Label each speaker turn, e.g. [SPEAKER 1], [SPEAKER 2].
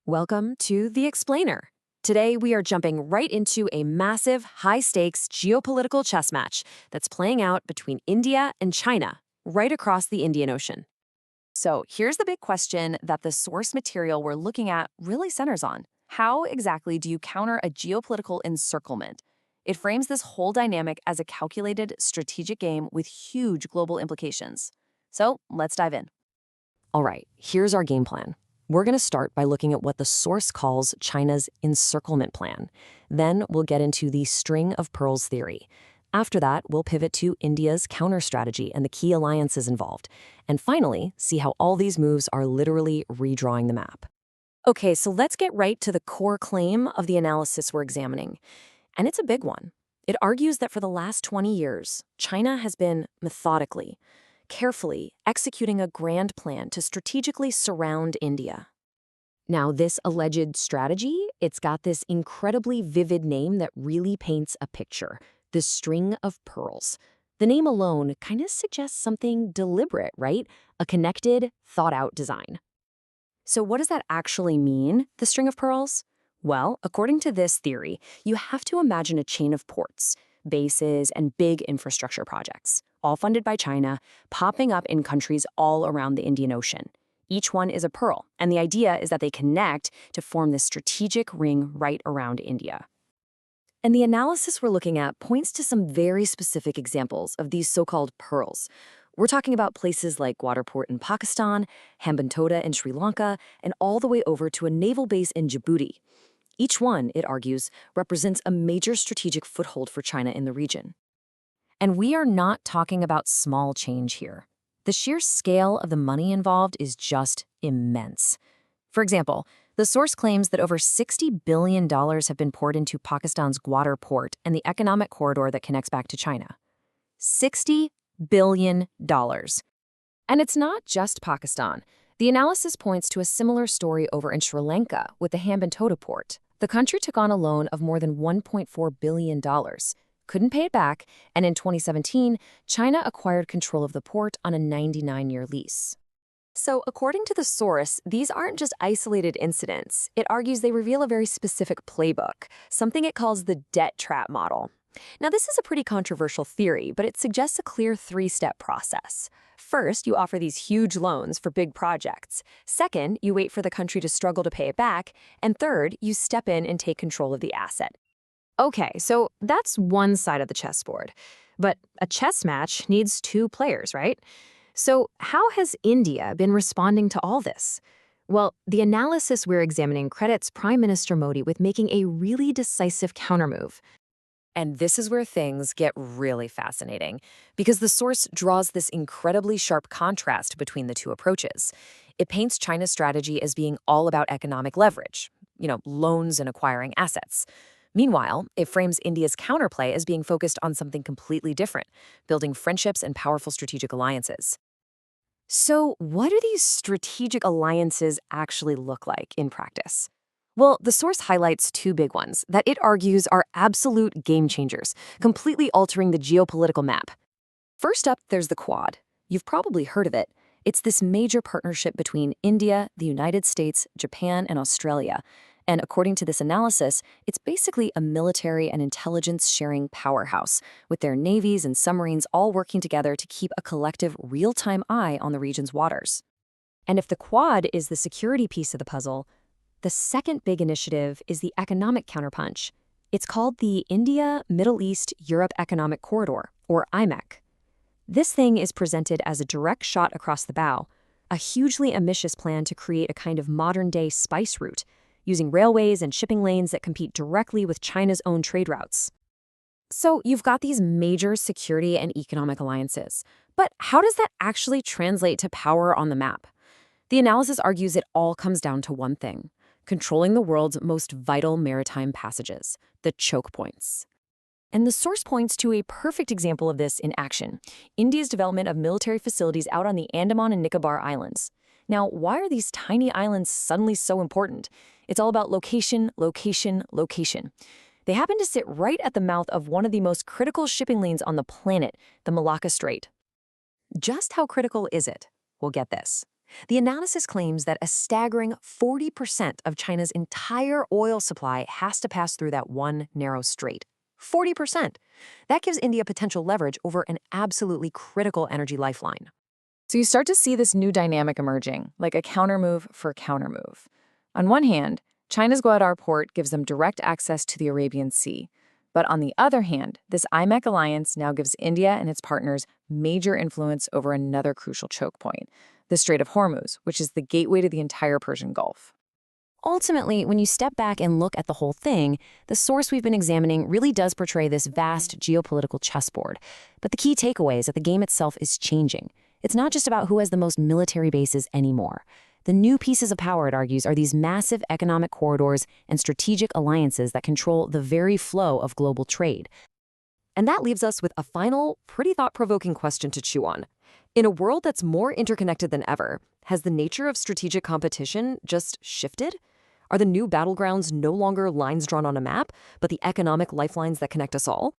[SPEAKER 1] Welcome to The Explainer. Today, we are jumping right into a massive, high-stakes geopolitical chess match that's playing out between India and China, right across the Indian Ocean. So here's the big question that the source material we're looking at really centers on. How exactly do you counter a geopolitical encirclement? It frames this whole dynamic as a calculated, strategic game with huge global implications. So let's dive in. All right, here's our game plan. We're going to start by looking at what the source calls China's encirclement plan. Then we'll get into the string of pearls theory. After that, we'll pivot to India's counter strategy and the key alliances involved. And finally, see how all these moves are literally redrawing the map. Okay, so let's get right to the core claim of the analysis we're examining. And it's a big one. It argues that for the last 20 years, China has been methodically, carefully executing a grand plan to strategically surround India. Now, this alleged strategy, it's got this incredibly vivid name that really paints a picture, the string of pearls. The name alone kind of suggests something deliberate, right? A connected, thought-out design. So what does that actually mean, the string of pearls? Well, according to this theory, you have to imagine a chain of ports, bases, and big infrastructure projects, all funded by China, popping up in countries all around the Indian Ocean. Each one is a pearl, and the idea is that they connect to form this strategic ring right around India. And the analysis we're looking at points to some very specific examples of these so-called pearls. We're talking about places like Gwadarport in Pakistan, Hambantota in Sri Lanka, and all the way over to a naval base in Djibouti. Each one, it argues, represents a major strategic foothold for China in the region. And we are not talking about small change here. The sheer scale of the money involved is just immense. For example, the source claims that over $60 billion have been poured into Pakistan's Gwadar port and the economic corridor that connects back to China. $60 billion. And it's not just Pakistan. The analysis points to a similar story over in Sri Lanka with the Hambantota port. The country took on a loan of more than $1.4 billion, couldn't pay it back, and in 2017, China acquired control of the port on a 99-year lease. So according to the source, these aren't just isolated incidents. It argues they reveal a very specific playbook, something it calls the debt trap model. Now, this is a pretty controversial theory, but it suggests a clear three-step process. First, you offer these huge loans for big projects. Second, you wait for the country to struggle to pay it back. And third, you step in and take control of the asset. Okay, so that's one side of the chessboard. But a chess match needs two players, right? So how has India been responding to all this? Well, the analysis we're examining credits Prime Minister Modi with making a really decisive countermove. And this is where things get really fascinating, because the source draws this incredibly sharp contrast between the two approaches. It paints China's strategy as being all about economic leverage, loans and acquiring assets. Meanwhile, it frames India's counterplay as being focused on something completely different, building friendships and powerful strategic alliances. So what do these strategic alliances actually look like in practice? Well, the source highlights two big ones that it argues are absolute game changers, completely altering the geopolitical map. First up, there's the Quad. You've probably heard of it. It's this major partnership between India, the United States, Japan, and Australia. And according to this analysis, it's basically a military and intelligence-sharing powerhouse, with their navies and submarines all working together to keep a collective real-time eye on the region's waters. And if the Quad is the security piece of the puzzle, the second big initiative is the economic counterpunch. It's called the India, Middle East, Europe Economic Corridor, or IMEC. This thing is presented as a direct shot across the bow, a hugely ambitious plan to create a kind of modern-day spice route, using railways and shipping lanes that compete directly with China's own trade routes. So you've got these major security and economic alliances. But how does that actually translate to power on the map? The analysis argues it all comes down to one thing: controlling the world's most vital maritime passages, the choke points. And the source points to a perfect example of this in action: India's development of military facilities out on the Andaman and Nicobar Islands. Now, why are these tiny islands suddenly so important? It's all about location, location, location. They happen to sit right at the mouth of one of the most critical shipping lanes on the planet, the Malacca Strait. Just how critical is it? Well, get this. The analysis claims that a staggering 40% of China's entire oil supply has to pass through that one narrow strait. 40%. That gives India potential leverage over an absolutely critical energy lifeline.
[SPEAKER 2] So you start to see this new dynamic emerging, like a countermove for a countermove. On one hand, China's Guadar port gives them direct access to the Arabian Sea. But on the other hand, this IMEC alliance now gives India and its partners major influence over another crucial choke point, the Strait of Hormuz, which is the gateway to the entire Persian Gulf.
[SPEAKER 1] Ultimately, when you step back and look at the whole thing, the source we've been examining really does portray this vast geopolitical chessboard. But the key takeaway is that the game itself is changing. It's not just about who has the most military bases anymore. The new pieces of power, it argues, are these massive economic corridors and strategic alliances that control the very flow of global trade. And that leaves us with a final, pretty thought-provoking question to chew on. In a world that's more interconnected than ever, has the nature of strategic competition just shifted? Are the new battlegrounds no longer lines drawn on a map, but the economic lifelines that connect us all?